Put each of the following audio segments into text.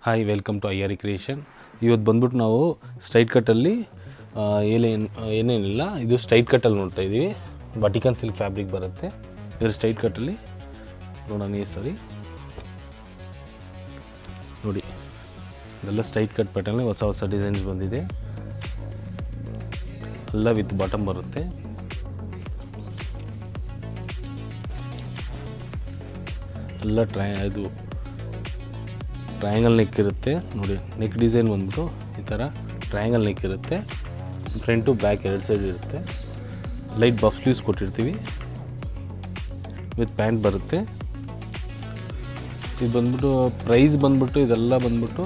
Hi welcome to IR creation. ಇವತ್ತು ಬಂದ್ಬಿಟ್ಟು ನಾವು ಸ್ಟ್ರೈಟ್ ಕಟ್ಟಲ್ಲಿ ಏನೇನಿಲ್ಲ, ಇದು ಸ್ಟ್ರೈಟ್ ಕಟ್ಟಲ್ಲಿ ನೋಡ್ತಾ ಇದ್ದೀವಿ. ವಟಿಕನ್ ಸಿಲ್ಕ್ ಫ್ಯಾಬ್ರಿಕ್ ಬರುತ್ತೆ. ಇದರ ಸ್ಟ್ರೈಟ್ ಕಟ್ಟಲ್ಲಿ ನೋಡೋಣ ಈ ಸರಿ ನೋಡಿ, ಇದೆಲ್ಲ ಸ್ಟ್ರೈಟ್ ಕಟ್ ಪ್ಯಾಟರ್ನಲ್ಲಿ ಹೊಸ ಹೊಸ ಡಿಸೈನ್ಸ್ ಬಂದಿದೆ. ಎಲ್ಲ ವಿತ್ ಬಾಟಮ್ ಬರುತ್ತೆ. ಎಲ್ಲ ಇದು ಟ್ರಯಾಂಗಲ್ ನೆಕ್ ಇರುತ್ತೆ ನೋಡಿ. ನೆಕ್ ಡಿಸೈನ್ ಬಂದ್ಬಿಟ್ಟು ಈ ಥರ ಟ್ರಯಾಂಗಲ್ ನೆಕ್ ಇರುತ್ತೆ. ಫ್ರಂಟು ಬ್ಯಾಕ್ ಎರಡು ಸೈಡ್ ಇರುತ್ತೆ. ಲೈಟ್ ಬಫ್ ಸ್ಲೀವ್ಸ್ ಕೊಟ್ಟಿರ್ತೀವಿ ವಿತ್ ಪ್ಯಾಂಟ್ ಬರುತ್ತೆ. ಇದು ಬಂದ್ಬಿಟ್ಟು ಪ್ರೈಸ್ ಬಂದ್ಬಿಟ್ಟು ಇದೆಲ್ಲ ಬಂದ್ಬಿಟ್ಟು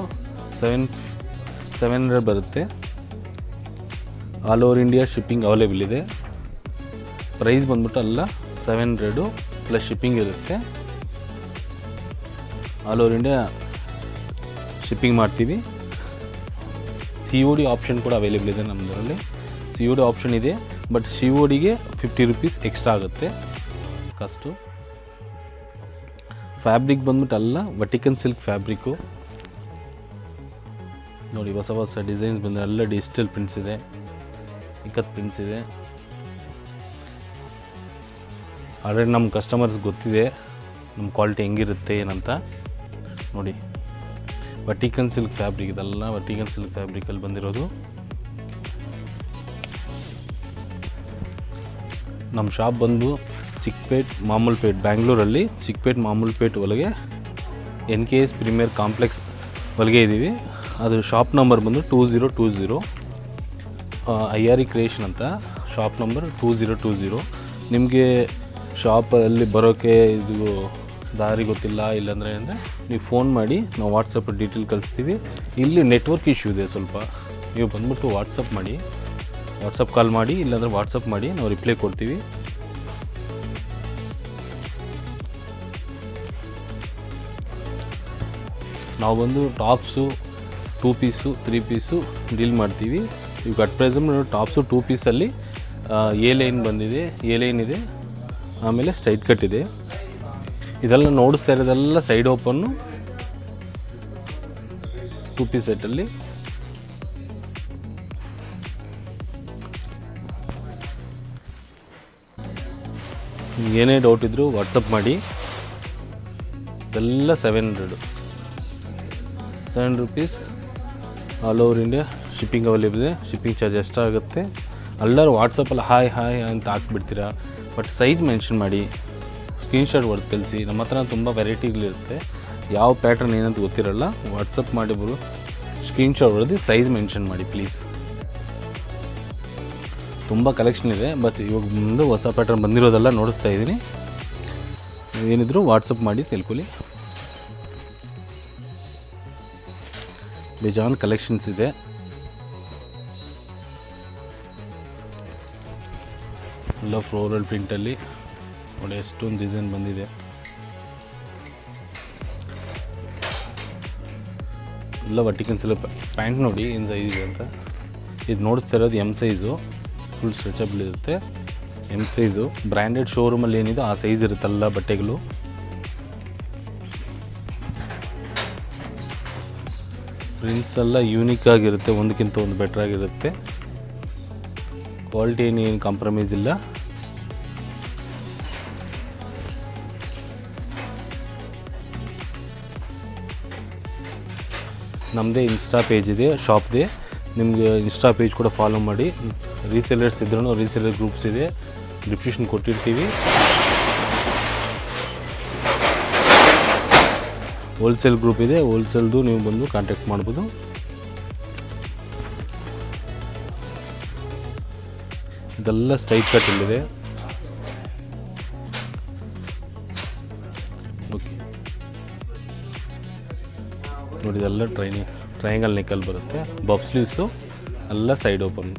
700 ಬರುತ್ತೆ. All over India shipping available ಇದೆ. ಪ್ರೈಸ್ ಬಂದ್ಬಿಟ್ಟು ಎಲ್ಲ 700 ಪ್ಲಸ್ ಶಿಪ್ಪಿಂಗ್ ಇರುತ್ತೆ. ಆಲ್ ಓವರ್ ಇಂಡಿಯಾ ಶಿಪ್ಪಿಂಗ್ ಮಾಡ್ತೀವಿ. COD ಆಪ್ಷನ್ ಕೂಡ ಅವೈಲೇಬಲ್ ಇದೆ ನಮ್ಮದರಲ್ಲಿ. COD ಆಪ್ಷನ್ ಇದೆ, ಬಟ್ CODಗೆ 50 ರೂಪೀಸ್ ಎಕ್ಸ್ಟ್ರಾ ಆಗುತ್ತೆ ಕಾಸ್ಟು. ಫ್ಯಾಬ್ರಿಕ್ ಬಂದ್ಬಿಟ್ಟು ಅಲ್ಲ, ವಟಿಕನ್ ಸಿಲ್ಕ್ ಫ್ಯಾಬ್ರಿಕ್ಕು ನೋಡಿ. ಹೊಸ ಹೊಸ ಡಿಸೈನ್ಸ್ ಬಂದರೆ ಎಲ್ಲ ಡಿಜಿಟಲ್ ಪ್ರಿಂಟ್ಸ್ ಇದೆ, ಇಕ್ಕತ್ ಪ್ರಿಂಟ್ಸ್ ಇದೆ. ಆಲ್ರೆಡಿ ನಮ್ಮ ಕಸ್ಟಮರ್ಸ್ ಗೊತ್ತಿದೆ ನಮ್ಮ ಕ್ವಾಲಿಟಿ ಹೆಂಗಿರುತ್ತೆ ಏನಂತ ನೋಡಿ. ವಟಿಕನ್ ಸಿಲ್ಕ್ ಫ್ಯಾಬ್ರಿಕ್, ಇದೆಲ್ಲ ವಟಿಕನ್ ಸಿಲ್ಕ್ ಫ್ಯಾಬ್ರಿಕಲ್ಲಿ ಬಂದಿರೋದು. ನಮ್ಮ ಶಾಪ್ ಬಂದು ಚಿಕ್ಕಪೇಟ್ ಮಾಮೂಲ್ಪೇಟ್, ಬ್ಯಾಂಗ್ಳೂರಲ್ಲಿ ಚಿಕ್ಕಪೇಟ್ ಮಾಮೂಲ್ಪೇಟ್ ಒಳಗೆ NKS ಪ್ರೀಮಿಯರ್ ಕಾಂಪ್ಲೆಕ್ಸ್ ಒಳಗೆ ಇದ್ದೀವಿ. ಅದು ಶಾಪ್ ನಂಬರ್ ಬಂದು 2020 IR ಕ್ರಿಯೇಷನ್ ಅಂತ ಶಾಪ್ ನಂಬರ್ 2020. ನಿಮಗೆ ಶಾಪಲ್ಲಿ ಬರೋಕ್ಕೆ ಇದು ದಾರಿ ಗೊತ್ತಿಲ್ಲ ಇಲ್ಲಾಂದರೆ ಅಂದರೆ ನೀವು ಫೋನ್ ಮಾಡಿ, ನಾವು ವಾಟ್ಸಪ್ ಡೀಟೇಲ್ ಕಳಿಸ್ತೀವಿ. ಇಲ್ಲಿ ನೆಟ್ವರ್ಕ್ ಇಶ್ಯೂ ಇದೆ ಸ್ವಲ್ಪ, ನೀವು ಬಂದ್ಬಿಟ್ಟು ವಾಟ್ಸಪ್ ಕಾಲ್ ಮಾಡಿ, ಇಲ್ಲಾಂದರೆ ವಾಟ್ಸಪ್ ಮಾಡಿ, ನಾವು ರಿಪ್ಲೈ ಕೊಡ್ತೀವಿ. ನಾವು ಬಂದು ಟಾಪ್ಸು 2 ಪೀಸು 3 ಪೀಸು ಡೀಲ್ ಮಾಡ್ತೀವಿ. ಈಗ ಅಟ್ ಪ್ರೆಸೆಂಟ್ ಟಾಪ್ಸು 2 ಪೀಸಲ್ಲಿ ಎ ಲೈನ್ ಬಂದಿದೆ, ಎ ಲೈನ್ ಇದೆ, ಆಮೇಲೆ ಸ್ಟ್ರೈಟ್ ಕಟ್ ಇದೆ. ಇದೆಲ್ಲ ನೋಡಿಸ್ತಾ ಇರೋದೆಲ್ಲ ಸೈಡ್ ಓಪನ್ನು 2 ಪೀಸ್ ಸೆಟ್ಟಲ್ಲಿ. ಏನೇ ಡೌಟ್ ಇದ್ದರೂ ವಾಟ್ಸಪ್ ಮಾಡಿ. ಇದೆಲ್ಲ 700 rupees all over India shipping available ಇದೆ. ಶಿಪ್ಪಿಂಗ್ ಚಾರ್ಜ್ ಎಕ್ಸ್ಟ್ರಾ ಆಗುತ್ತೆ. ಎಲ್ಲರೂ ವಾಟ್ಸಪ್ಪಲ್ಲಿ ಹಾಯ್ ಅಂತ ಹಾಕ್ಬಿಡ್ತೀರಾ, ಬಟ್ ಸೈಜ್ ಮೆನ್ಷನ್ ಮಾಡಿ, ಸ್ಕ್ರೀನ್ಶಾಟ್ ಹೊಡೆದು ಕಳಿಸಿ. ನಮ್ಮ ಹತ್ರ ತುಂಬ ವೆರೈಟಿಗಳಿರುತ್ತೆ, ಯಾವ ಪ್ಯಾಟ್ರನ್ ಏನಂತ ಗೊತ್ತಿರಲ್ಲ. ವಾಟ್ಸಪ್ ಮಾಡಿ ಸ್ಕ್ರೀನ್ಶಾಟ್ ಹೊಡೆದು ಸೈಜ್ ಮೆನ್ಷನ್ ಮಾಡಿ ಪ್ಲೀಸ್. ತುಂಬ ಕಲೆಕ್ಷನ್ ಇದೆ, ಬಟ್ ಇವಾಗ ಮುಂದೆ ಹೊಸ ಪ್ಯಾಟ್ರನ್ ಬಂದಿರೋದೆಲ್ಲ ನೋಡಿಸ್ತಾ ಇದ್ದೀನಿ. ಏನಿದ್ರು ವಾಟ್ಸಪ್ ಮಾಡಿ ತಿಳ್ಕೊಳ್ಳಿ. ಬೇಜಾನ್ ಕಲೆಕ್ಷನ್ಸ್ ಇದೆ. ಎಲ್ಲ ಫ್ಲೋರಲ್ ಪ್ರಿಂಟಲ್ಲಿ ನೋಡಿ, ಎಷ್ಟೊಂದು ಡಿಸೈನ್ ಬಂದಿದೆ. ಎಲ್ಲ ವಟಿಕನ್ ಸಿಲ್ಕ್ ಪ್ಯಾಂಟ್ ನೋಡಿ ಏನು ಸೈಜ್ ಇದೆ ಅಂತ. ಇದು ನೋಡಿಸ್ತಾ ಇರೋದು M ಸೈಜು, ಫುಲ್ ಸ್ಟ್ರೆಚಬಲ್ ಇರುತ್ತೆ. M ಸೈಜು ಬ್ರ್ಯಾಂಡೆಡ್ ಶೋರೂಮಲ್ಲಿ ಏನಿದೆ ಆ ಸೈಜ್ ಇರುತ್ತಲ್ಲ ಬಟ್ಟೆಗಳು. ಪ್ರಿಂಟ್ಸ್ ಎಲ್ಲ ಯೂನಿಕ್ ಆಗಿರುತ್ತೆ, ಒಂದಕ್ಕಿಂತ ಒಂದು ಬೆಟರ್ ಆಗಿರುತ್ತೆ. ಕ್ವಾಲಿಟಿ ಏನು ಕಾಂಪ್ರಮೈಸ್ ಇಲ್ಲ. ನಮ್ಮದೇ ಇನ್ಸ್ಟಾ ಪೇಜ್ ಇದೆ ಶಾಪ್ದೇ, ನಿಮಗೆ ಇನ್ಸ್ಟಾ ಪೇಜ್ ಕೂಡ ಫಾಲೋ ಮಾಡಿ. ರೀಸೇಲರ್ಸ್ ಇದ್ರೂ ರೀಸೇಲರ್ ಗ್ರೂಪ್ಸ್ ಇದೆ, ಡಿಸ್ಕ್ರಿಪ್ಷನ್ ಕೊಟ್ಟಿರ್ತೀವಿ. ಹೋಲ್ಸೇಲ್ ಗ್ರೂಪ್ ಇದೆ, ಹೋಲ್ಸೇಲ್ದು ನೀವು ಬಂದು ಕಾಂಟ್ಯಾಕ್ಟ್ ಮಾಡ್ಬೋದು. ಇದೆಲ್ಲ ಸ್ಟ್ರೈಟ್ ಕಟ್ ಇಲ್ಲಿದೆ. ಓಕೆ ನೋಡಿ, ಇದೆಲ್ಲ ಟ್ರಯಾಂಗಲ್ ನೆಕ್ಕಲ್ಲಿ ಬರುತ್ತೆ. ಬಫ್ ಸ್ಲೀವ್ಸು ಎಲ್ಲ ಸೈಡ್ ಓಪನ್.